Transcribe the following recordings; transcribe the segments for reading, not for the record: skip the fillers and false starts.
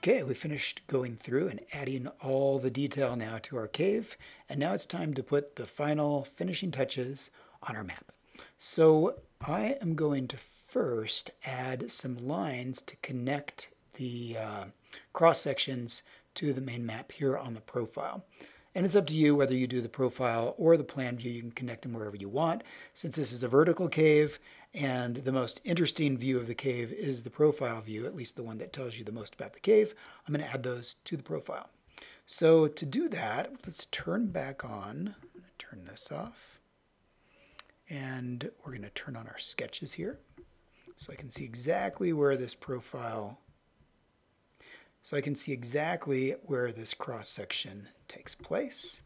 Okay, we finished going through and adding all the detail now to our cave, and now it's time to put the final finishing touches on our map. So I am going to first add some lines to connect the cross sections to the main map here on the profile. And it's up to you whether you do the profile or the plan view. You can connect them wherever you want. Since this is a vertical cave and the most interesting view of the cave is the profile view, at least the one that tells you the most about the cave, I'm going to add those to the profile. So to do that, let's turn back on. I'm going to turn this off. And we're going to turn on our sketches here so I can see exactly where this profile, so I can see exactly where this cross section takes place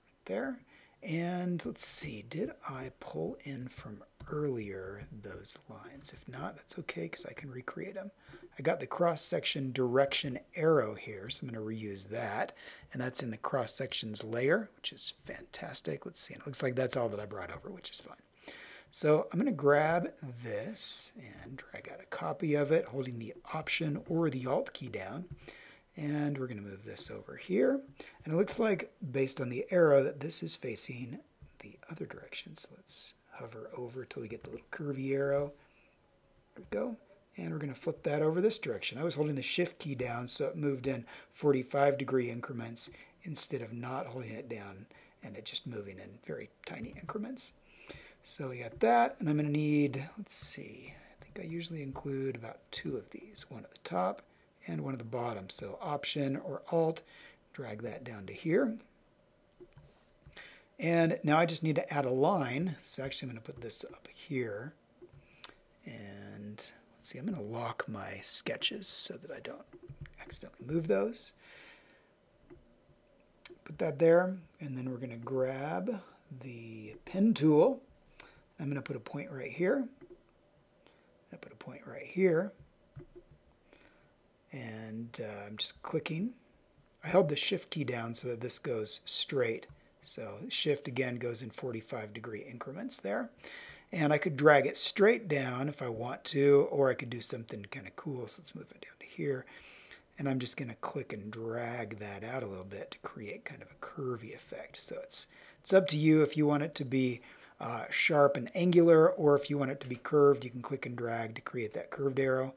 right there. And let's see, did I pull in from earlier those lines? If not, that's okay because I can recreate them. I got the cross section direction arrow here, so I'm going to reuse that. And that's in the cross sections layer, which is fantastic. Let's see, and it looks like that's all that I brought over, which is fine. So I'm going to grab this and drag out a copy of it, holding the Option or the Alt key down. And we're going to move this over here. And it looks like, based on the arrow, that this is facing the other direction. So let's hover over till we get the little curvy arrow. There we go. And we're going to flip that over this direction. I was holding the Shift key down, so it moved in 45-degree increments instead of not holding it down and it just moving in very tiny increments. So we got that, and I'm going to need, let's see, I think I usually include about 2 of these, one at the top and one at the bottom. So Option or Alt, drag that down to here. And now I just need to add a line. So actually I'm going to put this up here. And let's see, I'm going to lock my sketches so that I don't accidentally move those. Put that there, and then we're going to grab the pen tool. I'm going to put a point right here. I'm going to put a point right here. And I'm just clicking. I held the Shift key down so that this goes straight. So Shift again goes in 45-degree increments there. And I could drag it straight down if I want to, or I could do something kind of cool. So let's move it down to here. And I'm just going to click and drag that out a little bit to create kind of a curvy effect. So it's up to you if you want it to be sharp and angular, or if you want it to be curved, you can click and drag to create that curved arrow.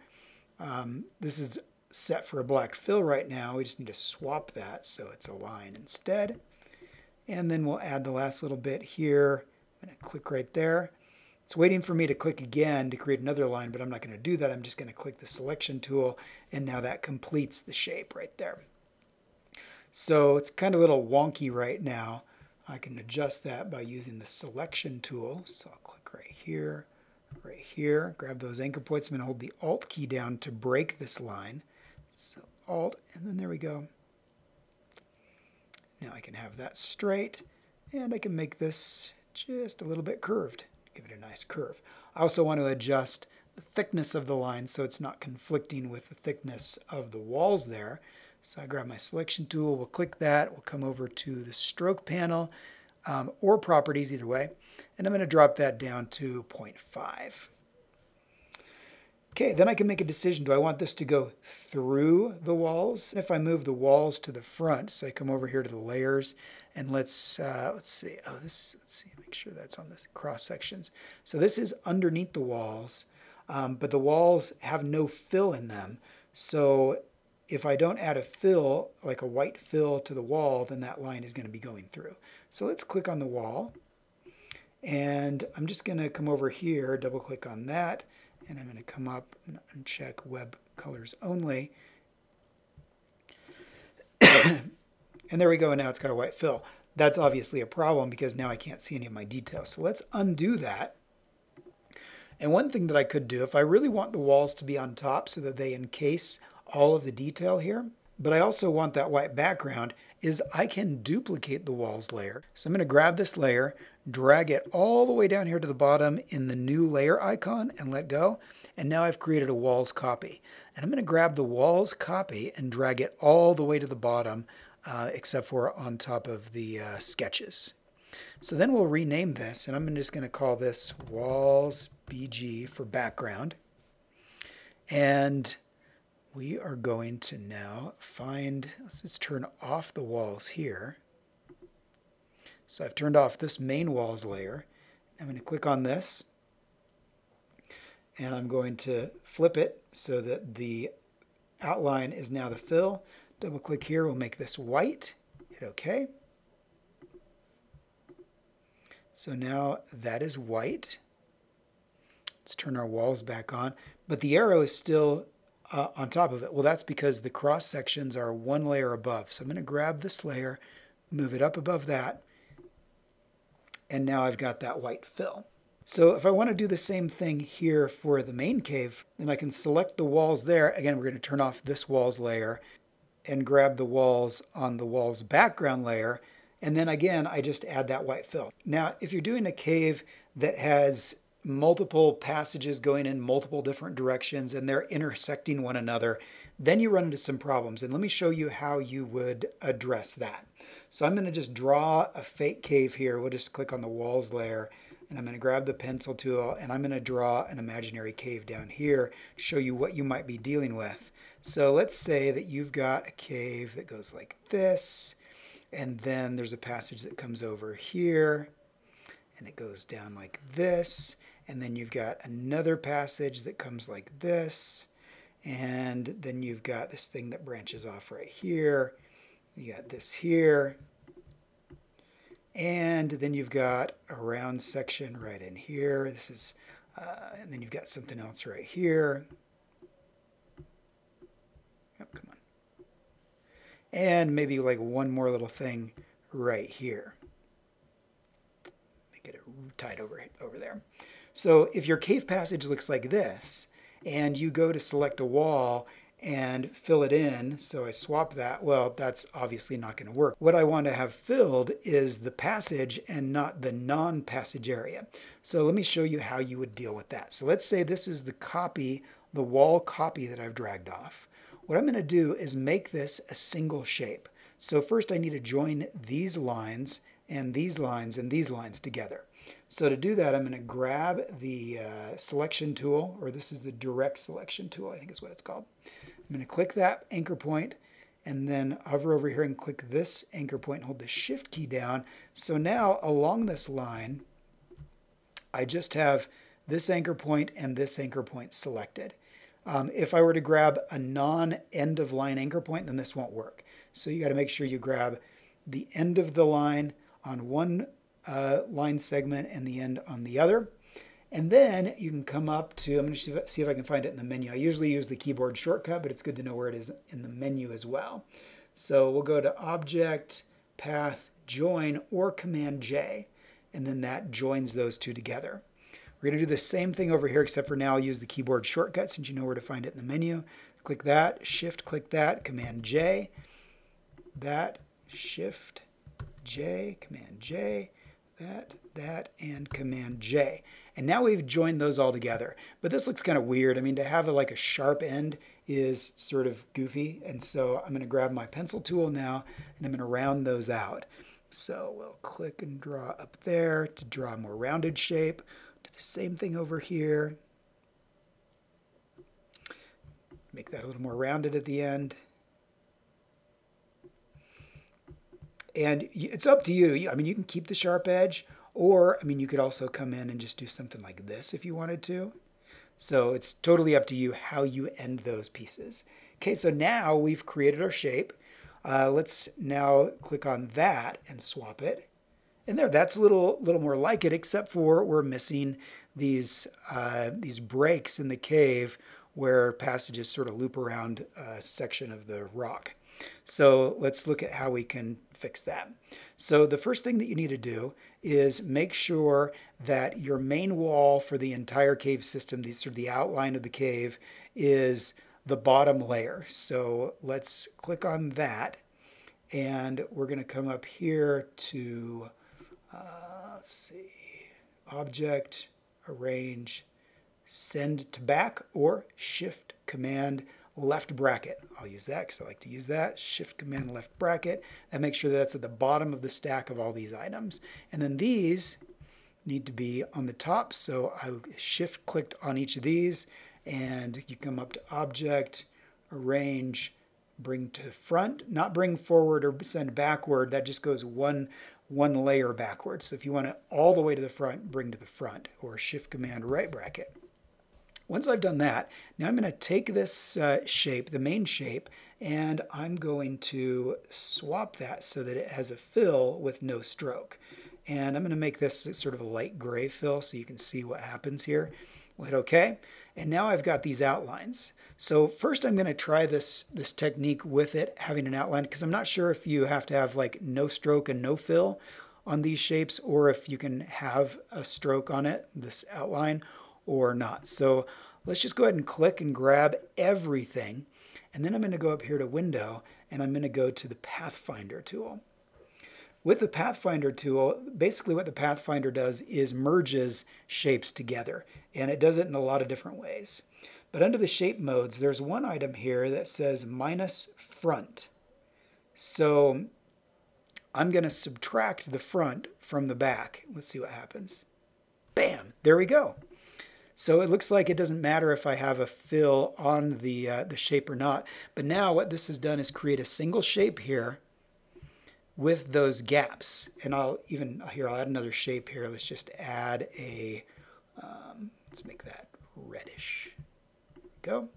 This is set for a black fill right now. We just need to swap that so it's a line instead. And then we'll add the last little bit here. I'm going to click right there. It's waiting for me to click again to create another line, but I'm not going to do that. I'm just going to click the selection tool, and now that completes the shape right there. So it's kind of a little wonky right now. I can adjust that by using the selection tool. So I'll click right here, grab those anchor points. I'm going to hold the Alt key down to break this line. So Alt, and then there we go. Now I can have that straight, and I can make this just a little bit curved. Give it a nice curve. I also want to adjust the thickness of the line so it's not conflicting with the thickness of the walls there. So I grab my selection tool, we'll click that, we'll come over to the stroke panel or properties, either way, and I'm going to drop that down to 0.5. Okay, then I can make a decision. Do I want this to go through the walls? If I move the walls to the front, so I come over here to the layers, and let's see. Oh, let's see. Make sure that's on the cross sections. So this is underneath the walls, but the walls have no fill in them. So if I don't add a fill, like a white fill to the wall, then that line is going to be going through. So let's click on the wall, and I'm just going to come over here, double click on that. And I'm going to come up and uncheck Web Colors Only. And there we go, and now it's got a white fill. That's obviously a problem because now I can't see any of my details. So let's undo that. And one thing that I could do, if I really want the walls to be on top so that they encase all of the detail here, but I also want that white background, is I can duplicate the walls layer. So I'm going to grab this layer, drag it all the way down here to the bottom in the new layer icon and let go. And now I've created a walls copy. And I'm going to grab the walls copy and drag it all the way to the bottom, except for on top of the sketches. So then we'll rename this, and I'm just going to call this Walls BG for background. And we are going to now find, let's just turn off the walls here. So I've turned off this main walls layer. I'm going to click on this, and I'm going to flip it so that the outline is now the fill. Double click here, we'll make this white. Hit OK. So now that is white. Let's turn our walls back on, but the arrow is still on top of it. Well, that's because the cross sections are one layer above. So I'm going to grab this layer, move it up above that, and now I've got that white fill. So if I want to do the same thing here for the main cave, then I can select the walls there. Again, we're going to turn off this walls layer and grab the walls on the walls background layer. And then again, I just add that white fill. Now, if you're doing a cave that has multiple passages going in multiple different directions and they're intersecting one another, then you run into some problems. And let me show you how you would address that. So I'm going to just draw a fake cave here. We'll just click on the walls layer, and I'm going to grab the pencil tool, and I'm going to draw an imaginary cave down here, show you what you might be dealing with. So let's say that you've got a cave that goes like this, and then there's a passage that comes over here, and it goes down like this, and then you've got another passage that comes like this, and then you've got this thing that branches off right here. You got this here, and then you've got a round section right in here. This is, and then you've got something else right here. Yep, come on. And maybe like one more little thing right here. Make it tied over there. So if your cave passage looks like this, and you go to select a wall and fill it in, so I swap that, well, that's obviously not going to work. What I want to have filled is the passage and not the non-passage area. So let me show you how you would deal with that. So let's say this is the copy, the wall copy that I've dragged off. What I'm going to do is make this a single shape. So first I need to join these lines and these lines and these lines together. So to do that, I'm going to grab the selection tool, or this is the direct selection tool, I think is what it's called. I'm going to click that anchor point and then hover over here and click this anchor point and hold the shift key down. So now along this line, I just have this anchor point and this anchor point selected. If I were to grab a non-end of line anchor point, then this won't work. So you got to make sure you grab the end of the line on one line segment and the end on the other. And then you can come up to, I'm going to see if I can find it in the menu. I usually use the keyboard shortcut, but it's good to know where it is in the menu as well. So we'll go to Object, Path, Join, or Command J, and then that joins those two together. We're going to do the same thing over here, except for now I'll use the keyboard shortcut since you know where to find it in the menu. Click that, Shift, click that, Command J, that, Shift, J, Command J, that, and Command J. And now we've joined those all together. But this looks kind of weird. I mean, to have like a sharp end is sort of goofy. And so I'm going to grab my pencil tool now, and I'm going to round those out. So we'll click and draw up there to draw a more rounded shape. Do the same thing over here. Make that a little more rounded at the end. And it's up to you. I mean, you can keep the sharp edge, or, I mean, you could also come in and just do something like this if you wanted to. So it's totally up to you how you end those pieces. Okay, so now we've created our shape. Let's now click on that and swap it. And there, that's a little more like it, except for we're missing these breaks in the cave where passages sort of loop around a section of the rock. So let's look at how we can fix that. So the first thing that you need to do is make sure that your main wall for the entire cave system, the outline of the cave, is the bottom layer. So let's click on that, and we're going to come up here to, let's see, Object, Arrange, Send to Back, or Shift Command left bracket. I'll use that because I like to use that. Shift Command left bracket. That makes sure that's at the bottom of the stack of all these items. And then these need to be on the top. So I shift clicked on each of these, and you come up to Object, arrange, bring to front, not bring forward or send backward. That just goes one layer backwards. So if you want it all the way to the front, bring to the front, or Shift Command right bracket. Once I've done that, now I'm going to take this shape, the main shape, and I'm going to swap that so that it has a fill with no stroke. And I'm going to make this sort of a light gray fill so you can see what happens here. We'll hit OK. And now I've got these outlines. So first I'm going to try this technique with it having an outline, because I'm not sure if you have to have like no stroke and no fill on these shapes, or if you can have a stroke on it, this outline, or not. So let's just go ahead and click and grab everything. And then I'm going to go up here to Window, and I'm going to go to the Pathfinder tool. With the Pathfinder tool, basically what the Pathfinder does is merges shapes together, and it does it in a lot of different ways. But under the shape modes, there's one item here that says minus front. So I'm going to subtract the front from the back. Let's see what happens. Bam! There we go. So it looks like it doesn't matter if I have a fill on the shape or not. But now what this has done is create a single shape here with those gaps. And I'll add another shape here. Let's just add a, let's make that reddish. There we go.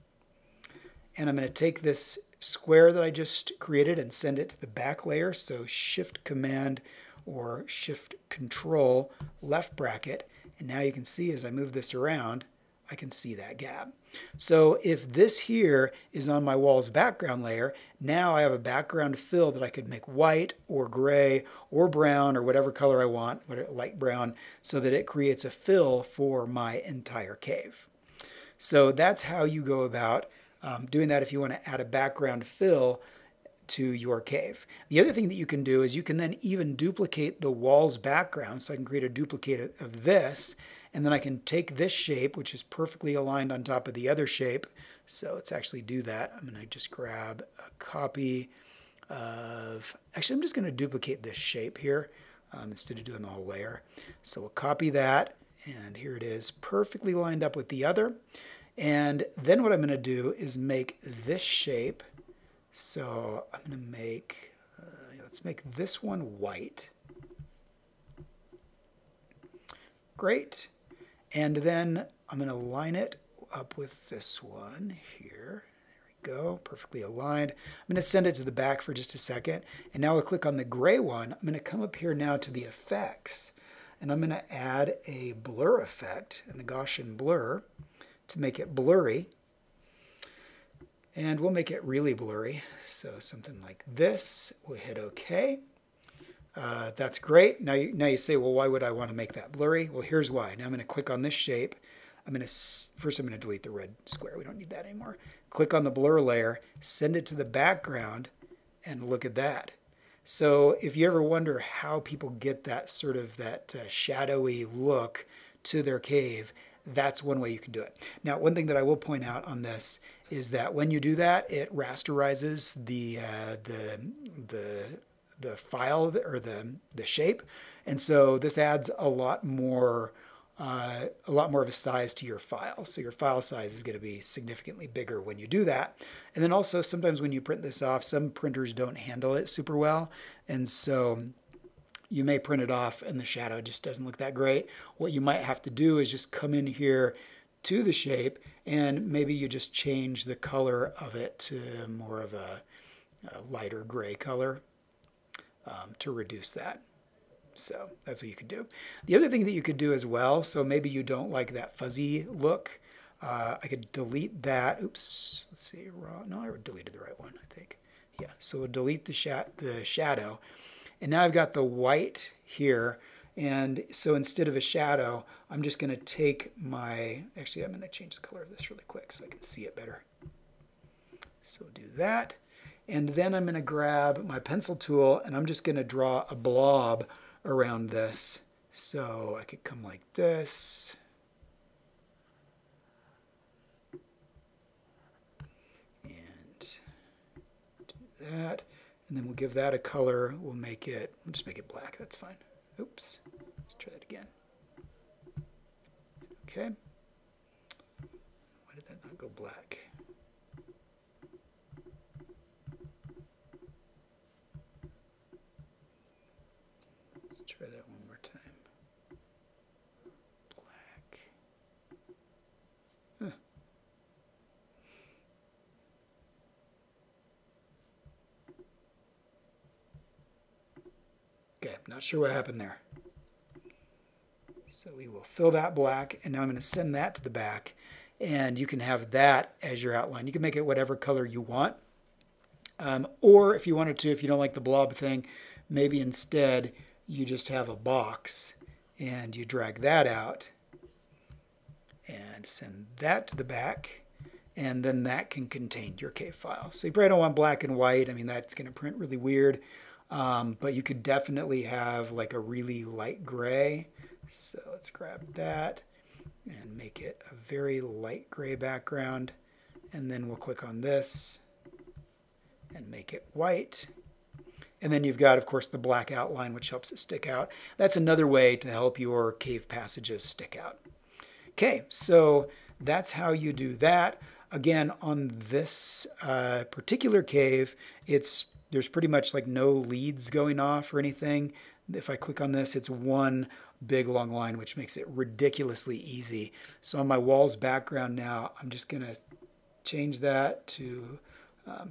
And I'm going to take this square that I just created and send it to the back layer. So Shift Command or Shift Control left bracket. And now you can see as I move this around, I can see that gap. So if this here is on my wall's background layer, now I have a background fill that I could make white or gray or brown or whatever color I want, light brown, so that it creates a fill for my entire cave. So that's how you go about doing that if you want to add a background fill to your cave. The other thing that you can do is you can then even duplicate the wall's background. So I can create a duplicate of this, and then I can take this shape, which is perfectly aligned on top of the other shape. So let's actually do that. I'm going to just grab a copy of, actually I'm just going to duplicate this shape here instead of doing the whole layer. So we'll copy that, and here it is perfectly lined up with the other. And then what I'm going to do is make this shape. So I'm going to make, let's make this one white. Great. And then I'm going to line it up with this one here. There we go, perfectly aligned. I'm going to send it to the back for just a second. And now I'll click on the gray one. I'm going to come up here now to the effects. And I'm going to add a blur effect, a Gaussian blur, to make it blurry. And we'll make it really blurry. So something like this. We'll hit OK. That's great. Now you say, well, why would I want to make that blurry? Well, here's why. Now I'm going to click on this shape. First I'm going to delete the red square. We don't need that anymore. Click on the blur layer, send it to the background, and look at that. So if you ever wonder how people get that sort of shadowy look to their cave, that's one way you can do it. Now, one thing that I will point out on this is that when you do that, it rasterizes the file or the shape, and so this adds a lot more of a size to your file. So your file size is going to be significantly bigger when you do that. And then also sometimes when you print this off, some printers don't handle it super well, and so you may print it off and the shadow just doesn't look that great. What you might have to do is just come in here to the shape, and maybe you just change the color of it to more of a lighter gray color to reduce that. So that's what you could do. The other thing that you could do as well, so maybe you don't like that fuzzy look, I could delete that. Oops, let's see, no, I deleted the right one, I think. Yeah, so we'll delete the shadow. And now I've got the white here, and so instead of a shadow, I'm just going to take actually I'm going to change the color of this really quick so I can see it better. So do that, and then I'm going to grab my pencil tool, and I'm just going to draw a blob around this. So I could come like this. And do that. And then we'll give that a color. We'll just make it black. That's fine. Oops. Let's try that again. Okay. Why did that not go black? Try that one more time. Black. Huh. Okay, not sure what happened there. So we will fill that black, and now I'm going to send that to the back, and you can have that as your outline. You can make it whatever color you want. Or if you wanted to, if you don't like the blob thing, maybe instead you just have a box and you drag that out and send that to the back, and then that can contain your cave file. So you probably don't want black and white. I mean, that's going to print really weird, but you could definitely have like a really light gray. So let's grab that and make it a very light gray background, and then we'll click on this and make it white. And then you've got, of course, the black outline, which helps it stick out. That's another way to help your cave passages stick out. Okay, so that's how you do that. Again, on this particular cave, there's pretty much like no leads going off or anything. If I click on this, it's one big long line, which makes it ridiculously easy. So on my walls background now, I'm just going to change that to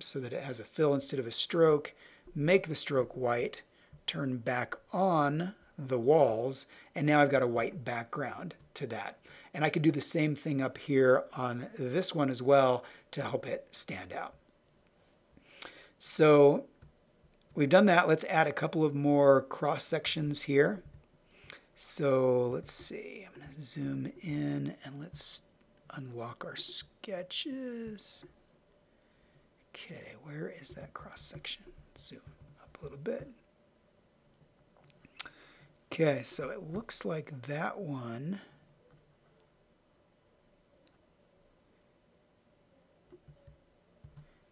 so that it has a fill instead of a stroke, make the stroke white, turn back on the walls, and now I've got a white background to that. And I could do the same thing up here on this one as well to help it stand out. So we've done that. Let's add a couple of more cross sections here. So let's see, I'm going to zoom in and let's unlock our sketches. Okay, where is that cross section? Zoom up a little bit. Okay, so it looks like that one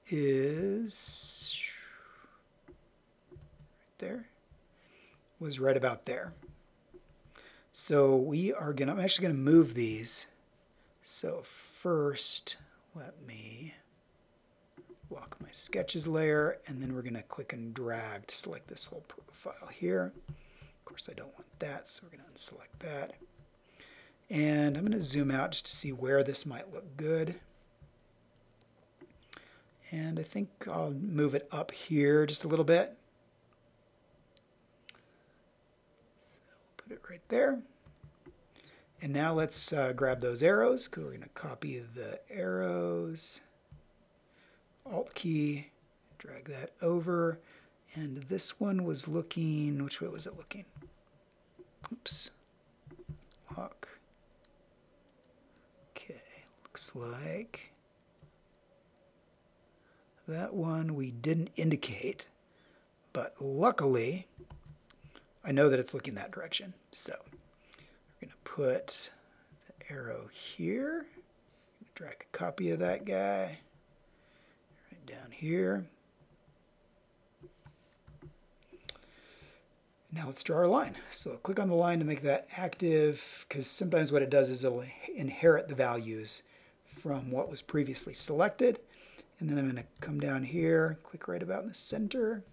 is right there, was right about there. So I'm actually going to move these. So first, let me lock my sketches layer, and then we're going to click and drag to select this whole profile here. Of course, I don't want that, so we're going to unselect that. And I'm going to zoom out just to see where this might look good. And I think I'll move it up here just a little bit. Put it right there. And now let's grab those arrows. We're going to copy the arrows. Alt key, drag that over. And this one was looking, which way was it looking? Oops. Lock. Okay, looks like that one we didn't indicate, but luckily I know that it's looking that direction. So we're going to put the arrow here, drag a copy of that guy right down here. Now let's draw our line. So click on the line to make that active, because sometimes what it does is it'll inherit the values from what was previously selected. And then I'm going to come down here, click right about in the center,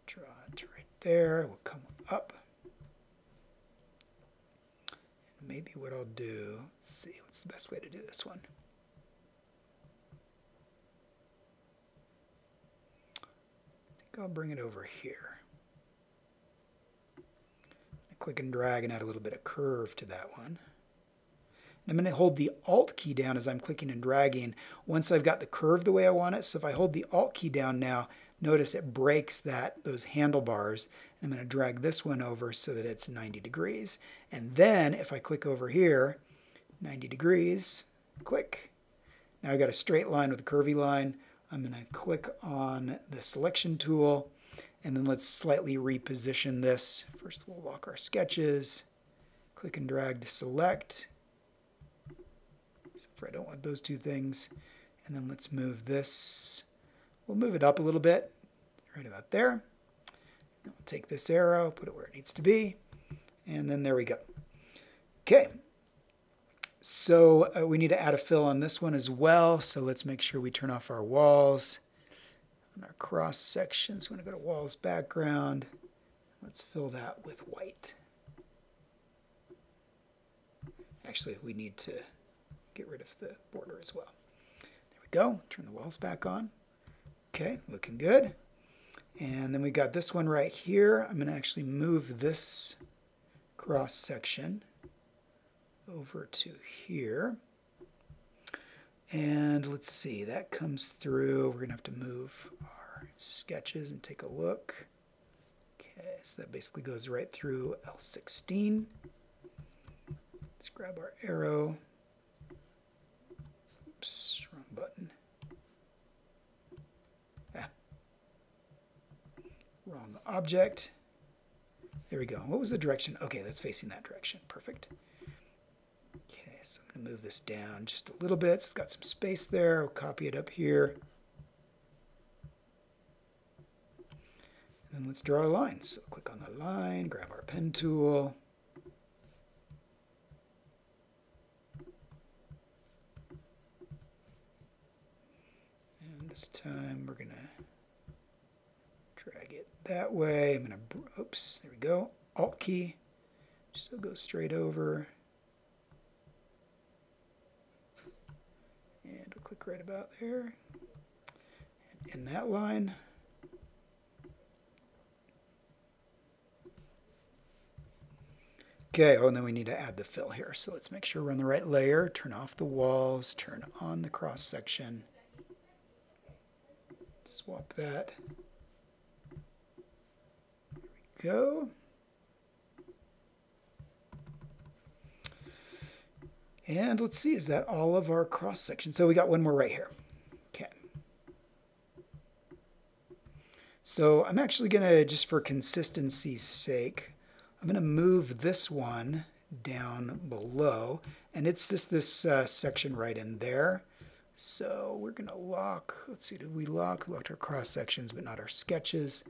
draw it right there. We'll come up. And maybe what I'll do, let's see, what's the best way to do this one? I think I'll bring it over here. Click and drag and add a little bit of curve to that one. I'm going to hold the Alt key down as I'm clicking and dragging once I've got the curve the way I want it. So if I hold the Alt key down now, notice it breaks those handlebars. I'm going to drag this one over so that it's 90 degrees. And then if I click over here, 90 degrees, click. Now I've got a straight line with a curvy line. I'm going to click on the selection tool, and then let's slightly reposition this. First we'll lock our sketches, click and drag to select. Except for I don't want those two things. And then let's move this. We'll move it up a little bit, right about there. And we'll take this arrow, put it where it needs to be, and then there we go. Okay, so we need to add a fill on this one as well. So let's make sure we turn off our walls. On our cross sections, we're going to go to walls background. Let's fill that with white. Actually, we need to get rid of the border as well. There we go. Turn the walls back on. Okay, looking good. And then we got this one right here. I'm going to actually move this cross section over to here. And let's see, that comes through. We're going to have to move our sketches and take a look. Okay, so that basically goes right through L16. Let's grab our arrow. Oops, wrong button. Wrong object. There we go. What was the direction? Okay, that's facing that direction. Perfect. Okay, so I'm going to move this down just a little bit. It's got some space there. I'll copy it up here. And then let's draw a line. So click on the line, grab our pen tool. And this time we're going to drag it that way. I'm going to, oops, there we go. Alt key, just so it goes straight over. And we'll click right about there. And in that line. Okay, oh, and then we need to add the fill here. So let's make sure we're on the right layer. Turn off the walls, turn on the cross section. Swap that. Go. And let's see, is that all of our cross section? So we got one more right here. Okay. So I'm actually going to, just for consistency's sake, I'm going to move this one down below. And it's just this section right in there. So we're going to lock, let's see, did we lock? We locked our cross sections, but not our sketches.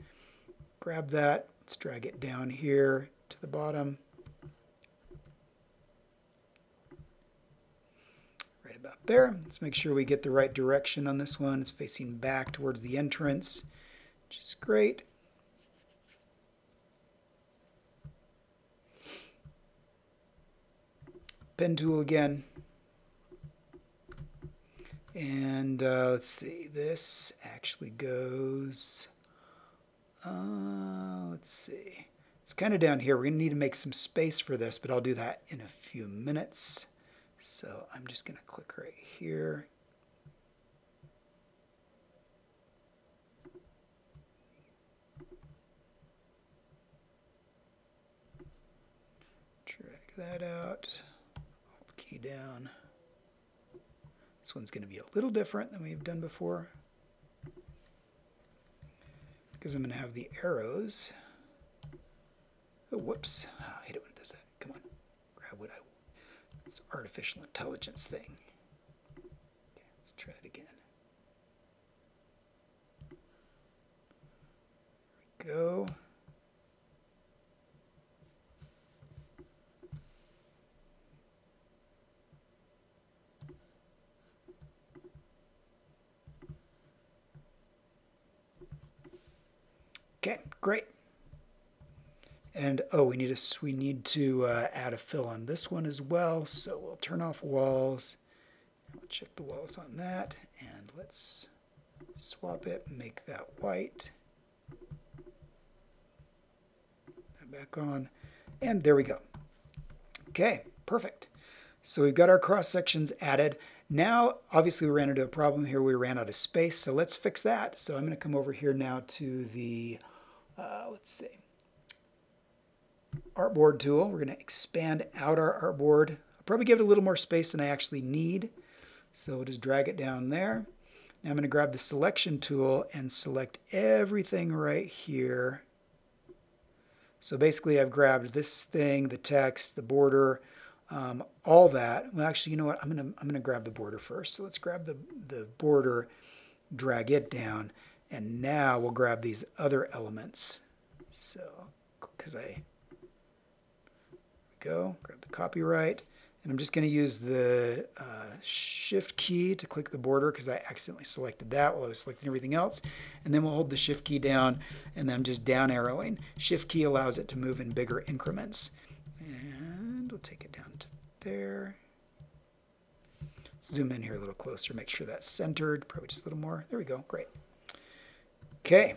Grab that. Let's drag it down here to the bottom. Right about there. Let's make sure we get the right direction on this one. It's facing back towards the entrance, which is great. Pen tool again. And let's see, this actually goes... let's see. It's kind of down here. We're going to need to make some space for this, but I'll do that in a few minutes. So I'm just going to click right here. Drag that out. Alt key down. This one's going to be a little different than we've done before, because I'm going to have the arrows. Oh, whoops. Oh, I hate it when it does that. Come on. Grab what I want. It's an artificial intelligence thing. Okay, let's try it again. There we go. Okay, great. And oh, we need to add a fill on this one as well. So we'll turn off walls. We'll check the walls on that, and let's swap it, make that white. That back on, and there we go. Okay, perfect. So we've got our cross sections added. Now, obviously, we ran into a problem here. We ran out of space, so let's fix that. So I'm going to come over here now to the let's see, artboard tool. We're going to expand out our artboard. I'll probably give it a little more space than I actually need. So we'll just drag it down there. Now I'm going to grab the selection tool and select everything right here. So basically I've grabbed this thing, the text, the border, all that. Well, actually, you know what? I'm going to grab the border first. So let's grab the border, drag it down, and now we'll grab these other elements. So, because grab the copyright, And I'm just going to use the shift key to click the border because I accidentally selected that while I was selecting everything else. And then we'll hold the shift key down and then I'm just down arrowing. Shift key allows it to move in bigger increments. And we'll take it down to there. Zoom in here a little closer, make sure that's centered, probably just a little more. There we go, great. Okay,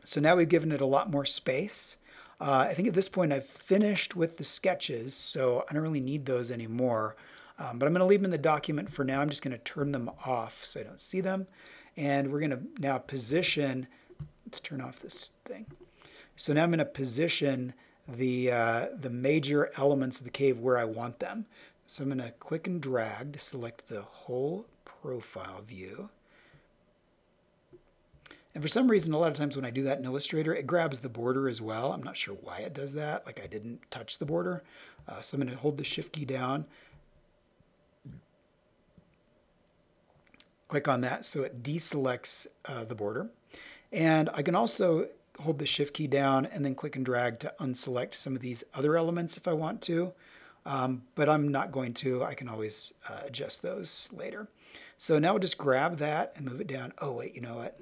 so now we've given it a lot more space. I think at this point I've finished with the sketches, so I don't really need those anymore. But I'm going to leave them in the document for now. I'm just going to turn them off so I don't see them. And we're going to now position, let's turn off this thing. So now I'm going to position the major elements of the cave where I want them. So I'm going to click and drag to select the whole profile view. And for some reason, a lot of times when I do that in Illustrator, it grabs the border as well. I'm not sure why it does that, like I didn't touch the border. So I'm going to hold the shift key down, click on that so it deselects the border. And I can also hold the shift key down and then click and drag to unselect some of these other elements if I want to. But I'm not going to. I can always adjust those later. So now we'll just grab that and move it down. Oh, wait, you know what?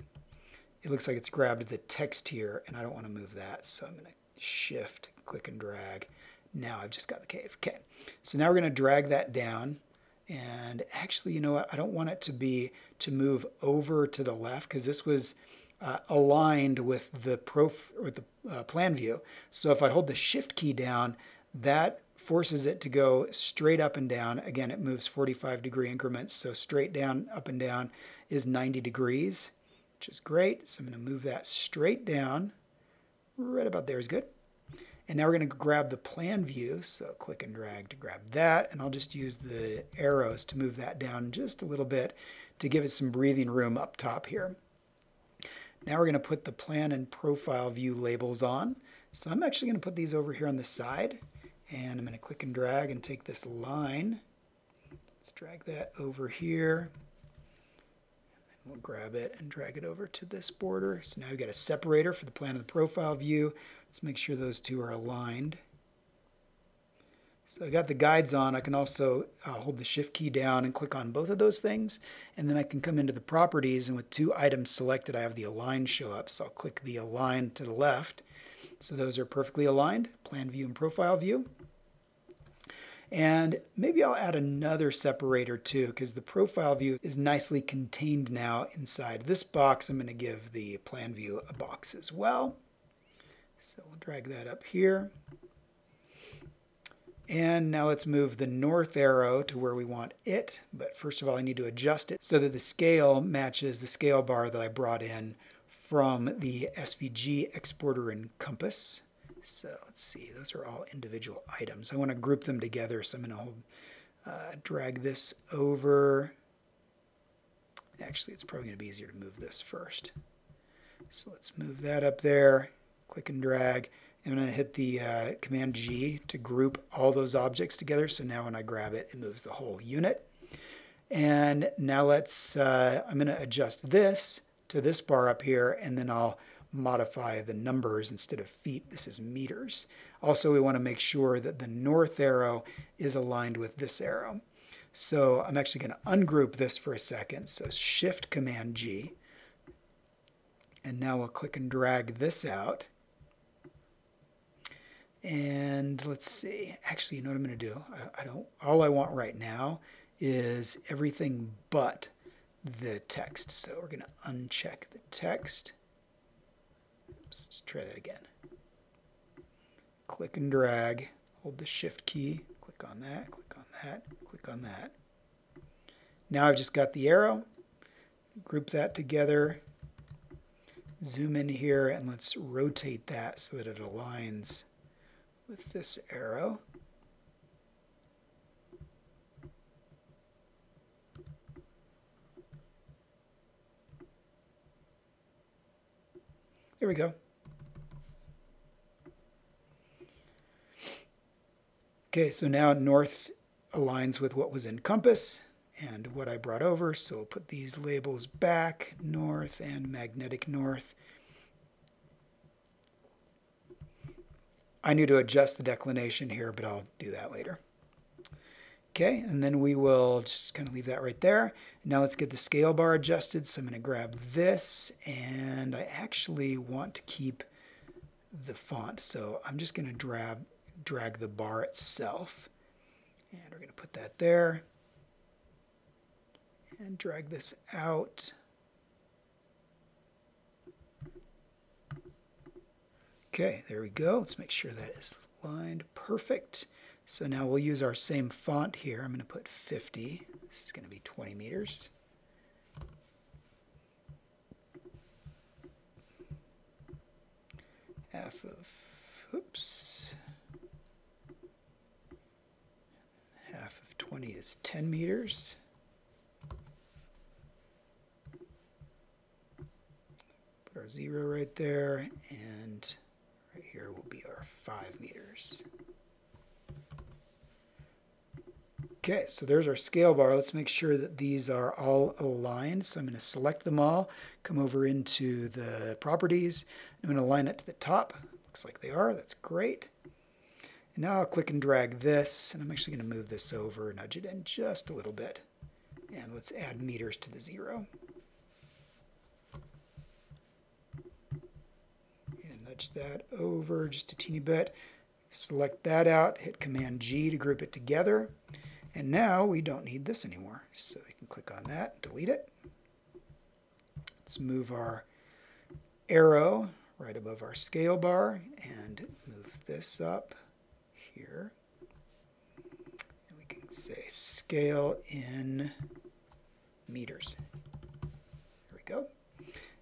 It looks like it's grabbed the text here, and I don't want to move that. So I'm going to shift, click and drag. Now I've just got the cave. Okay, so now we're going to drag that down. And actually, you know what? I don't want it to move over to the left because this was aligned with the plan view. So if I hold the shift key down, that forces it to go straight up and down. Again, it moves 45-degree increments, so straight down, up and down is 90 degrees, which is great. So I'm going to move that straight down. Right about there is good. And now we're going to grab the plan view, so click and drag to grab that, and I'll just use the arrows to move that down just a little bit to give it some breathing room up top here. Now we're going to put the plan and profile view labels on. So I'm actually going to put these over here on the side. And I'm going to click and drag and take this line. Let's drag that over here. And then we'll grab it and drag it over to this border. So now we've got a separator for the plan and the profile view. Let's make sure those two are aligned. So I got the guides on. I can also hold the shift key down and click on both of those things. And then I can come into the properties, and with two items selected, I have the align show up. So I'll click the align to the left. So those are perfectly aligned, plan view and profile view. And maybe I'll add another separator too, because the profile view is nicely contained now inside this box. I'm going to give the plan view a box as well. So we'll drag that up here. And now let's move the north arrow to where we want it. But first of all, I need to adjust it so that the scale matches the scale bar that I brought in from the SVG exporter in Compass. So let's see, those are all individual items. I want to group them together, so I'm going to drag this over. Actually, it's probably going to be easier to move this first. So let's move that up there, click and drag. I'm going to hit the Command G to group all those objects together. So now when I grab it, it moves the whole unit. And now let's, I'm going to adjust this to this bar up here, and then I'll modify the numbers instead of feet. This is meters. Also, we want to make sure that the north arrow is aligned with this arrow. So I'm actually going to ungroup this for a second. So Shift Command G. And now we'll click and drag this out. And let's see. Actually, you know what I'm going to do? All I want right now is everything but the text. So we're going to uncheck the text. Oops, let's try that again. Click and drag, hold the shift key, click on that, click on that, click on that. Now I've just got the arrow, group that together, zoom in here, and let's rotate that so that it aligns with this arrow. There we go. Okay, so now north aligns with what was in Compass and what I brought over. So we'll put these labels back, north and magnetic north. I need to adjust the declination here, but I'll do that later. Okay, and then we will just kind of leave that right there. Now let's get the scale bar adjusted. So I'm going to grab this, and I actually want to keep the font. So I'm just going to drag the bar itself. And we're going to put that there. And drag this out. Okay, there we go. Let's make sure that is lined perfect. So now we'll use our same font here. I'm going to put 50. This is going to be 20 meters. Half of 20 is 10 meters. Put our 0 right there, and right here will be our 5 meters. Okay, so there's our scale bar. Let's make sure that these are all aligned. So I'm going to select them all, come over into the properties. I'm going to align it to the top. Looks like they are. That's great. And now I'll click and drag this, and I'm actually going to move this over, nudge it in just a little bit. And let's add meters to the 0. And nudge that over just a teeny bit. Select that out, hit Command G to group it together. And now we don't need this anymore. So we can click on that and delete it. Let's move our arrow right above our scale bar and move this up here. And we can say scale in meters. There we go.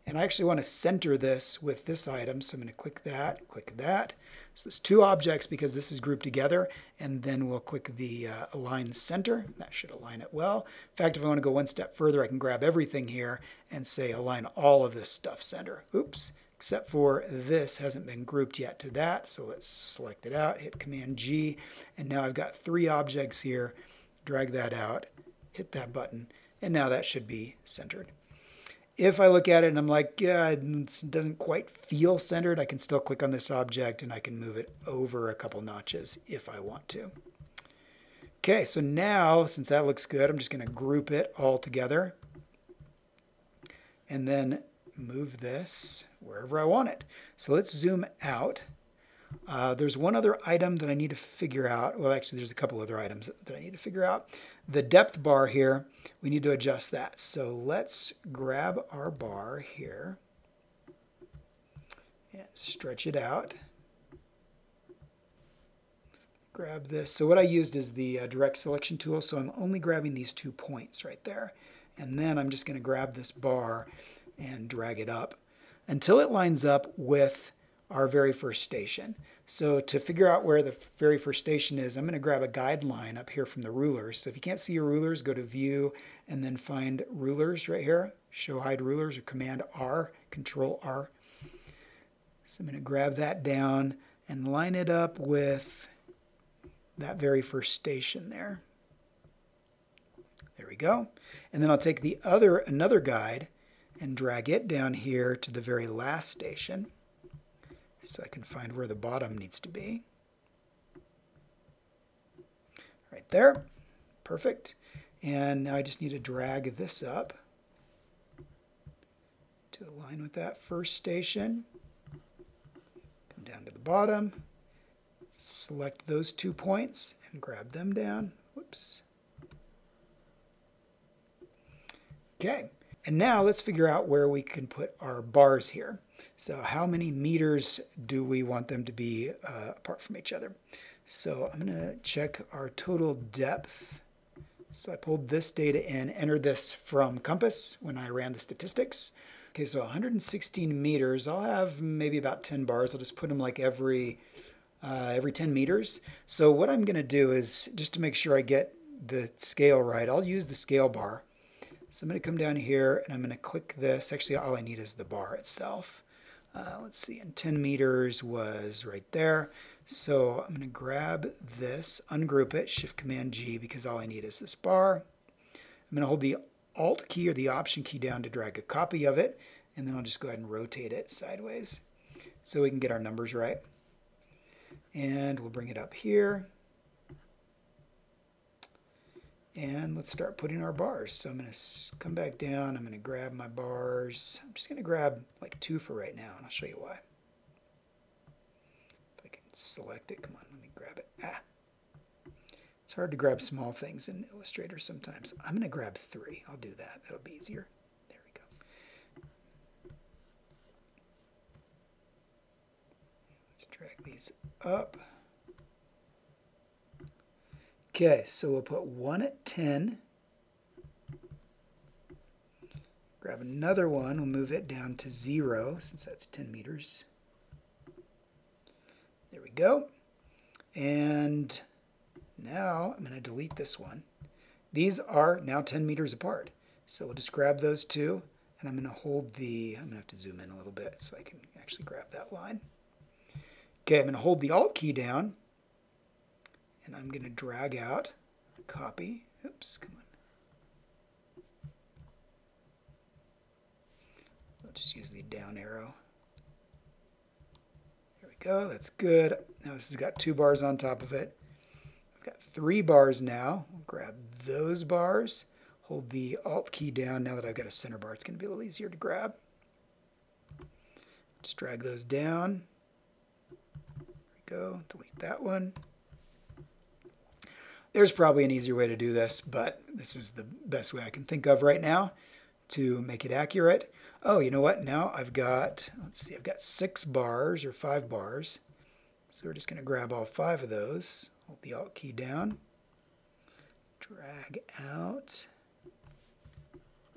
And I actually want to center this with this item, so I'm going to click that. So there's two objects because this is grouped together, and then we'll click the align center. That should align it well. In fact, if I want to go one step further, I can grab everything here and say align all of this stuff center. Oops, except for this hasn't been grouped yet to that, so let's select it out, hit Command G, and now I've got 3 objects here. Drag that out, hit that button, and now that should be centered. If I look at it and I'm like, yeah, it doesn't quite feel centered, I can still click on this object and I can move it over a couple notches if I want to. Okay, so now, since that looks good, I'm just going to group it all together and then move this wherever I want it. So let's zoom out. There's one other item that I need to figure out. Well, actually, there's a couple other items that I need to figure out. The depth bar here, we need to adjust that. So let's grab our bar here and stretch it out. Grab this. So what I used is the direct selection tool, so I'm only grabbing these 2 points right there. And then I'm just going to grab this bar and drag it up until it lines up with our very first station. So to figure out where the very first station is, I'm going to grab a guideline up here from the rulers. So if you can't see your rulers, go to View and then find Rulers right here. Show Hide Rulers or Command R, Control R. So I'm going to grab that down and line it up with that very first station there. There we go. And then I'll take the another guide and drag it down here to the very last station, so I can find where the bottom needs to be. Right there. Perfect. And now I just need to drag this up to align with that first station. Come down to the bottom. Select those 2 points and grab them down. Whoops. Okay. And now let's figure out where we can put our bars here. So how many meters do we want them to be apart from each other? So I'm going to check our total depth. So I pulled this data in, entered this from Compass when I ran the statistics. Okay, so 116 meters. I'll have maybe about 10 bars. I'll just put them like every 10 meters. So what I'm going to do is, just to make sure I get the scale right, I'll use the scale bar. So I'm going to come down here and I'm going to click this. Actually, all I need is the bar itself. Let's see, and 10 meters was right there. So I'm going to grab this, ungroup it, Shift Command G, because all I need is this bar. I'm going to hold the Alt key or the Option key down to drag a copy of it, and then I'll just go ahead and rotate it sideways so we can get our numbers right. And we'll bring it up here. And let's start putting our bars. So I'm going to come back down. I'm going to grab my bars. I'm just going to grab like 2 for right now, and I'll show you why. If I can select it, come on, let me grab it. It's hard to grab small things in Illustrator sometimes. I'm going to grab 3. I'll do that. That'll be easier. There we go. Let's drag these up. Okay, so we'll put 1 at 10. Grab another one. We'll move it down to 0 since that's 10 meters. There we go. And now I'm going to delete this one. These are now 10 meters apart. So we'll just grab those 2, and I'm going to hold I'm going to have to zoom in a little bit so I can actually grab that line. Okay, I'm going to hold the Alt key down, and I'm going to drag out a copy. Oops, come on. I'll just use the down arrow. There we go, that's good. Now this has got 2 bars on top of it. I've got 3 bars now. I'll grab those bars, hold the Alt key down. Now that I've got a center bar, it's going to be a little easier to grab. Just drag those down. There we go, delete that one. There's probably an easier way to do this, but this is the best way I can think of right now to make it accurate. Oh, you know what? Now I've got, let's see, I've got 6 bars or 5 bars. So we're just going to grab all 5 of those. Hold the Alt key down. Drag out.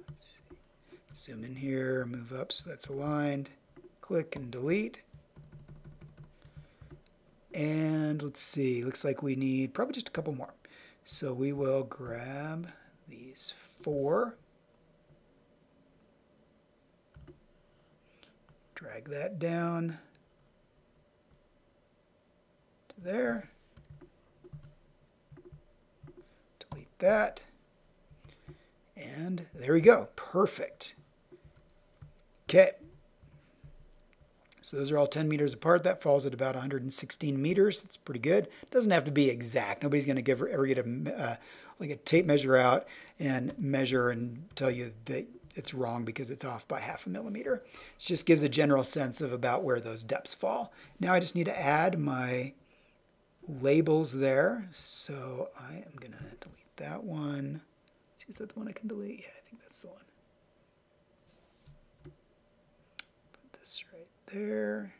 Let's see. Zoom in here, move up so that's aligned. Click and delete. And let's see, looks like we need probably just a couple more. So we will grab these 4. Drag that down to there. Delete that. And there we go. Perfect. Okay. So those are all 10 meters apart. That falls at about 116 meters. That's pretty good. It doesn't have to be exact. Nobody's going to ever get like a tape measure out and measure and tell you that it's wrong because it's off by 0.5 millimeter. It just gives a general sense of about where those depths fall. Now I just need to add my labels there. So I am going to delete that one. Let's see, is that the one I can delete? Yeah, I think that's the one. Put this right there.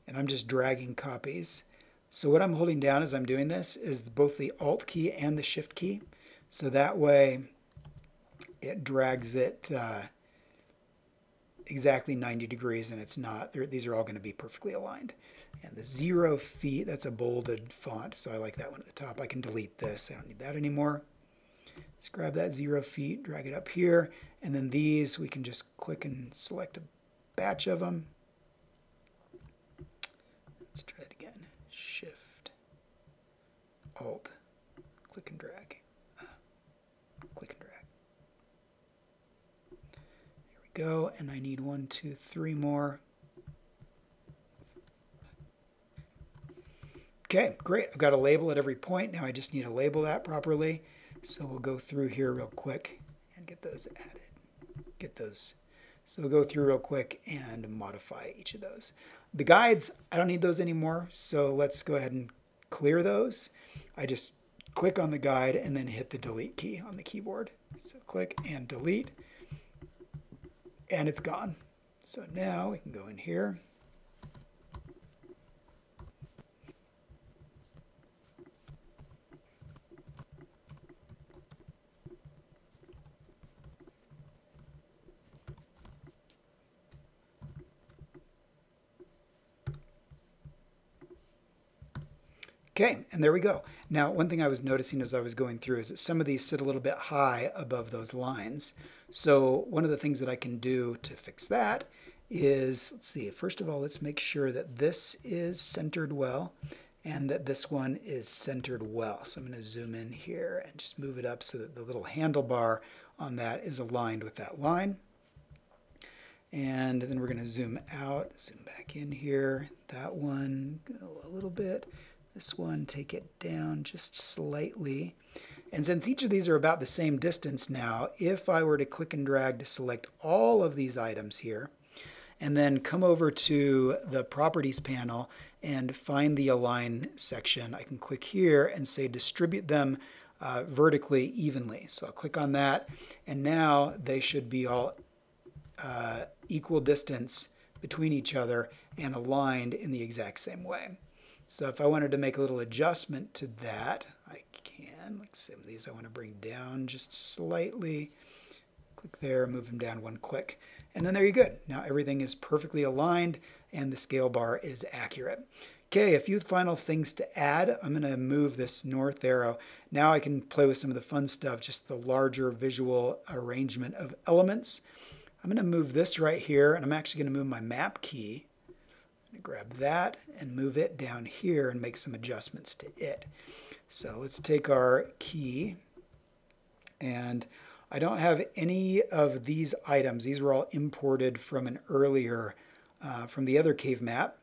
And I'm just dragging copies. So what I'm holding down as I'm doing this is both the Alt key and the Shift key. So that way it drags it exactly 90 degrees, and it's not, these are all going to be perfectly aligned. And the 0 feet, that's a bolded font, so I like that one at the top. I can delete this. I don't need that anymore. Let's grab that 0 feet, drag it up here, and then these, we can just click and select a batch of them. Let's try it again. Shift, Alt, click and drag. Click and drag. There we go, and I need 1, 2, 3 more. Okay, great. I've got a label at every point. Now I just need to label that properly. So we'll go through here real quick and get those added. Get those. So we'll go through real quick and modify each of those. The guides, I don't need those anymore. So let's go ahead and clear those. I just click on the guide and then hit the delete key on the keyboard. So click and delete, and it's gone. So now we can go in here. Okay, and there we go. Now, one thing I was noticing as I was going through is that some of these sit a little bit high above those lines. So one of the things that I can do to fix that is, let's see, first of all, let's make sure that this is centered well and that this one is centered well. So I'm going to zoom in here and just move it up so that the little handlebar on that is aligned with that line. And then we're going to zoom out, zoom back in here. That one, go a little bit. This one, take it down just slightly. And since each of these are about the same distance now, if I were to click and drag to select all of these items here, and then come over to the Properties panel and find the Align section, I can click here and say distribute them vertically evenly. So I'll click on that, and now they should be all equal distance between each other and aligned in the exact same way. So if I wanted to make a little adjustment to that, I can. Like some of these I want to bring down just slightly. Click there, move them down one click. And then there you're good. Now everything is perfectly aligned and the scale bar is accurate. Okay, a few final things to add. I'm going to move this north arrow. Now I can play with some of the fun stuff, just the larger visual arrangement of elements. I'm going to move this right here, and I'm actually going to move my map key. I'm going to grab that and move it down here and make some adjustments to it. So let's take our key, and I don't have any of these items. These were all imported from an earlier, from the other cave map.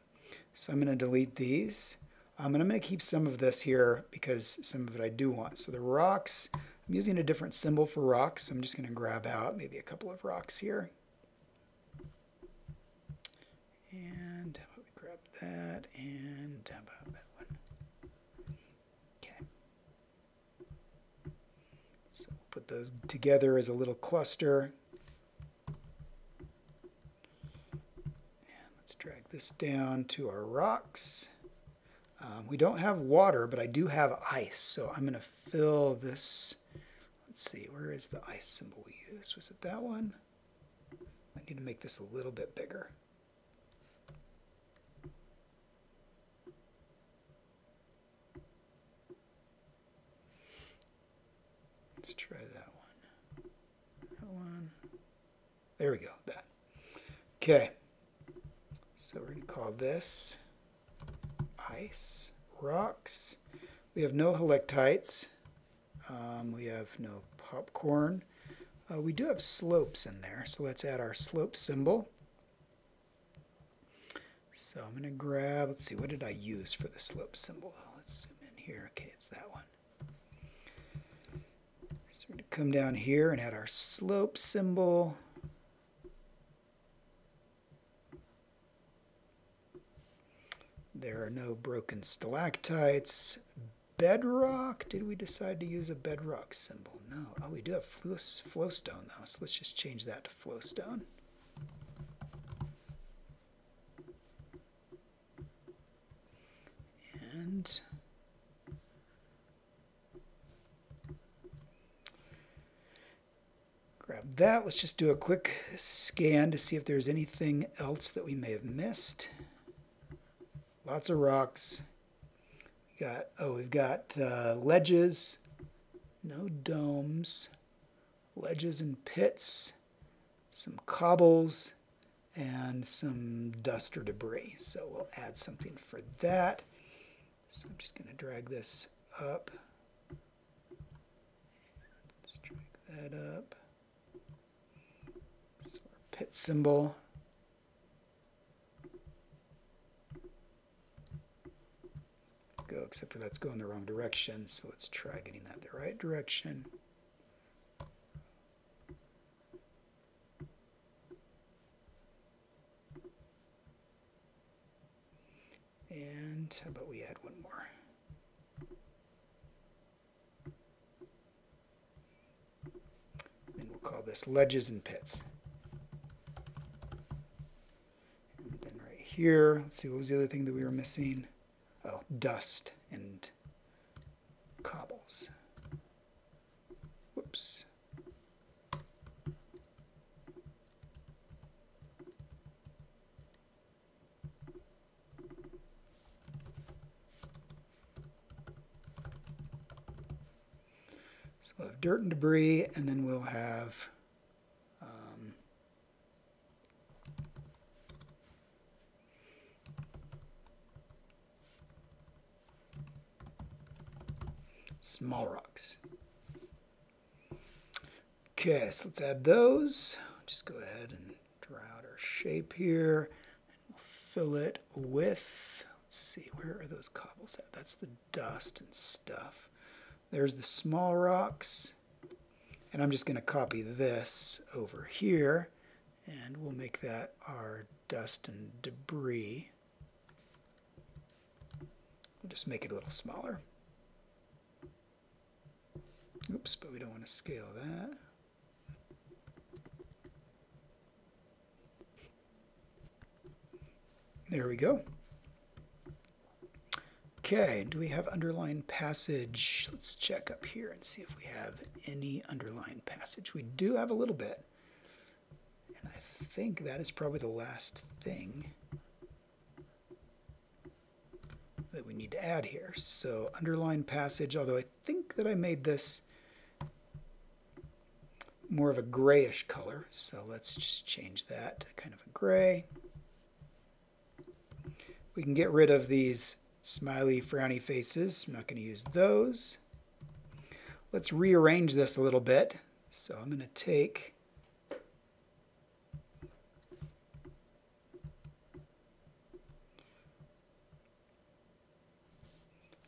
So I'm going to delete these. And I'm going to keep some of this here because some of it I do want. So the rocks, I'm using a different symbol for rocks. So I'm just going to grab out maybe a couple of rocks here. And grab that, and how about that one? Okay. So put those together as a little cluster. Let's drag this down to our rocks. We don't have water, but I do have ice, so I'm going to fill this. Let's see, where is the ice symbol we used? Was it that one? I need to make this a little bit bigger. Let's try that one. That one. There we go, that. Okay. So we're going to call this ice rocks. We have no helictites. We have no popcorn. We do have slopes in there, so let's add our slope symbol. So I'm going to grab, let's see, what did I use for the slope symbol? Let's zoom in here. Okay, it's that one. So we're going to come down here and add our slope symbol. There are no broken stalactites. Bedrock, did we decide to use a bedrock symbol? No. Oh, we do have flowstone though, so let's just change that to flowstone. And grab that. Let's just do a quick scan to see if there's anything else that we may have missed. Lots of rocks. We've got ledges, no domes, ledges and pits, some cobbles, and some dust or debris. So we'll add something for that. So I'm just going to drag this up. Let's drag that up. So our pit symbol. Go, except for that's going the wrong direction, so let's try getting that the right direction. And how about we add one more? And we'll call this ledges and pits. And then right here, let's see, what was the other thing that we were missing? Oh, dust and cobbles. Whoops. So we'll have dirt and debris, and then we'll have small rocks. Okay, so let's add those. Just go ahead and draw out our shape here. And we'll fill it with, Let's see, where are those cobbles at? That's the dust and stuff. There's the small rocks. And I'm just going to copy this over here, and we'll make that our dust and debris. We'll just make it a little smaller. Oops, but we don't want to scale that. There we go. Okay, do we have underlined passage? Let's check up here and see if we have any underlined passage. We do have a little bit. And I think that is probably the last thing that we need to add here. So underlined passage, although I think that I made this more of a grayish color. So let's just change that to kind of a gray. We can get rid of these smiley, frowny faces. I'm not going to use those. Let's rearrange this a little bit. So I'm going to take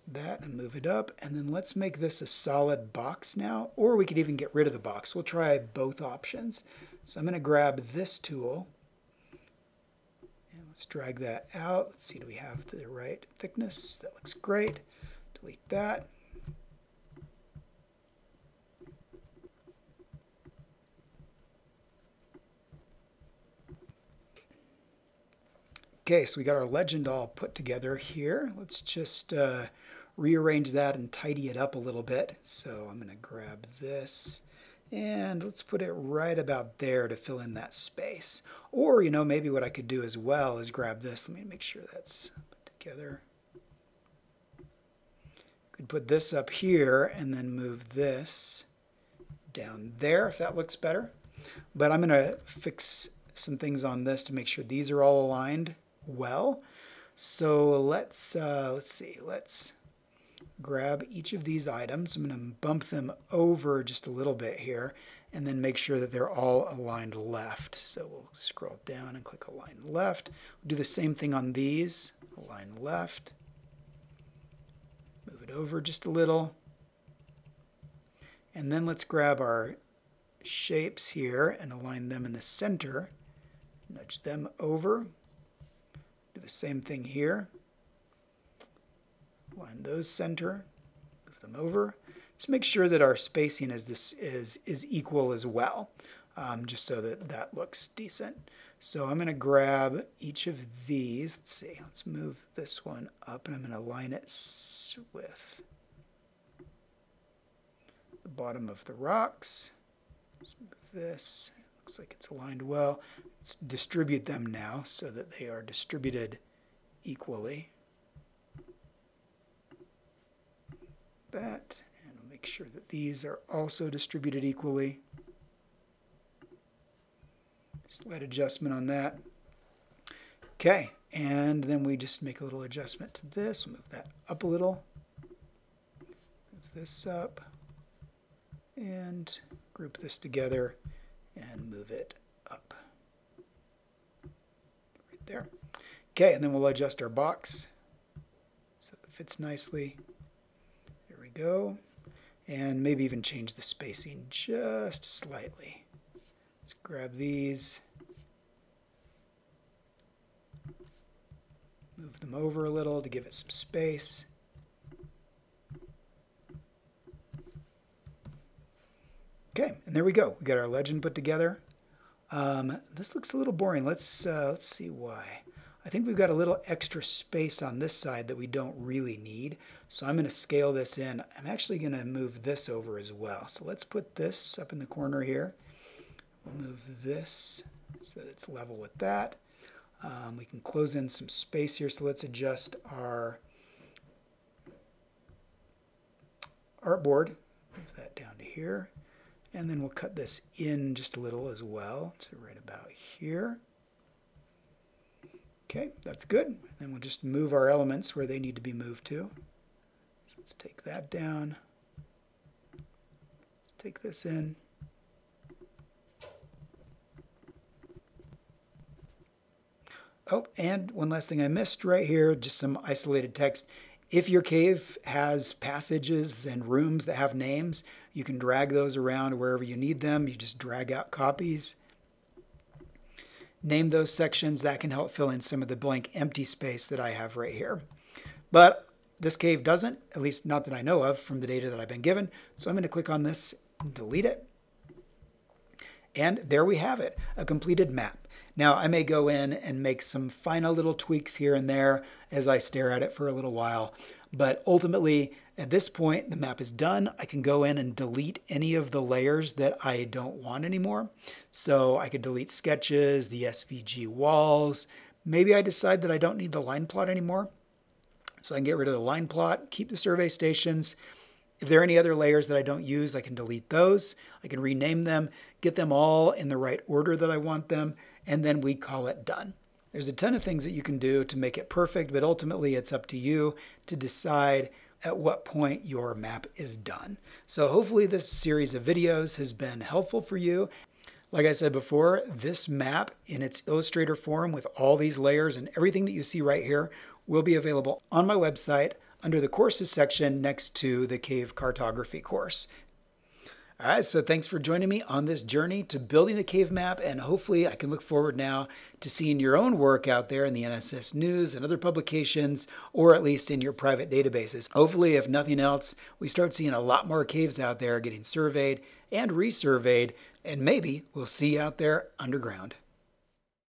that and move it up. And then let's make this a solid box now. Or we could even get rid of the box. We'll try both options. So I'm going to grab this tool. Let's drag that out. Let's see, do we have the right thickness? That looks great. Delete that. Okay, so we got our legend all put together here. Let's just rearrange that and tidy it up a little bit. So I'm going to grab this. And let's put it right about there to fill in that space. Or, maybe what I could do as well is grab this. Let me make sure that's put together. Could put this up here and then move this down there if that looks better. But I'm going to fix some things on this to make sure these are all aligned well. So let's see. Let's grab each of these items. I'm going to bump them over just a little bit here and then make sure that they're all aligned left. So we'll scroll down and click align left. We'll do the same thing on these. Align left. Move it over just a little. And then let's grab our shapes here and align them in the center. Nudge them over. Do the same thing here. Align those center, move them over. Let's make sure that our spacing is equal as well, just so that that looks decent. So I'm going to grab each of these. Let's see, let's move this one up, and I'm going to align it with the bottom of the rocks. Let's move this. Looks like it's aligned well. Let's distribute them now so that they are distributed equally. That, and we'll make sure that these are also distributed equally. Slight adjustment on that. Okay, and then we just make a little adjustment to this. We'll move that up a little. Move this up. And group this together and move it up. Right there. Okay, and then we'll adjust our box so it fits nicely. Go, and maybe even change the spacing just slightly. Let's grab these, move them over a little to give it some space. Okay, and there we go. We got our legend put together. This looks a little boring. Let's see why. I think we've got a little extra space on this side that we don't really need. So I'm going to scale this in. I'm actually going to move this over as well. So let's put this up in the corner here. We'll move this so that it's level with that. We can close in some space here. So let's adjust our artboard. Move that down to here. And then we'll cut this in just a little as well to right about here. Okay, that's good. Then we'll just move our elements where they need to be moved to. So let's take that down. Let's take this in. Oh, and one last thing I missed right here, just some isolated text. If your cave has passages and rooms that have names, you can drag those around wherever you need them. You just drag out copies. Name those sections. That can help fill in some of the blank empty space that I have right here. But this cave doesn't, at least not that I know of from the data that I've been given. So I'm going to click on this and delete it. And there we have it, a completed map. Now I may go in and make some final little tweaks here and there as I stare at it for a little while. But ultimately, at this point, the map is done. I can go in and delete any of the layers that I don't want anymore. So I could delete sketches, the SVG walls. Maybe I decide that I don't need the line plot anymore. So I can get rid of the line plot, keep the survey stations. If there are any other layers that I don't use, I can delete those. I can rename them, get them all in the right order that I want them, and then we call it done. There's a ton of things that you can do to make it perfect, but ultimately it's up to you to decide at what point your map is done. So hopefully this series of videos has been helpful for you. Like I said before, this map in its Illustrator form with all these layers and everything that you see right here will be available on my website under the courses section next to the cave cartography course. All right, so thanks for joining me on this journey to building a cave map, and hopefully I can look forward now to seeing your own work out there in the NSS News and other publications, or at least in your private databases. Hopefully, if nothing else, we start seeing a lot more caves out there getting surveyed and resurveyed, and maybe we'll see you out there underground.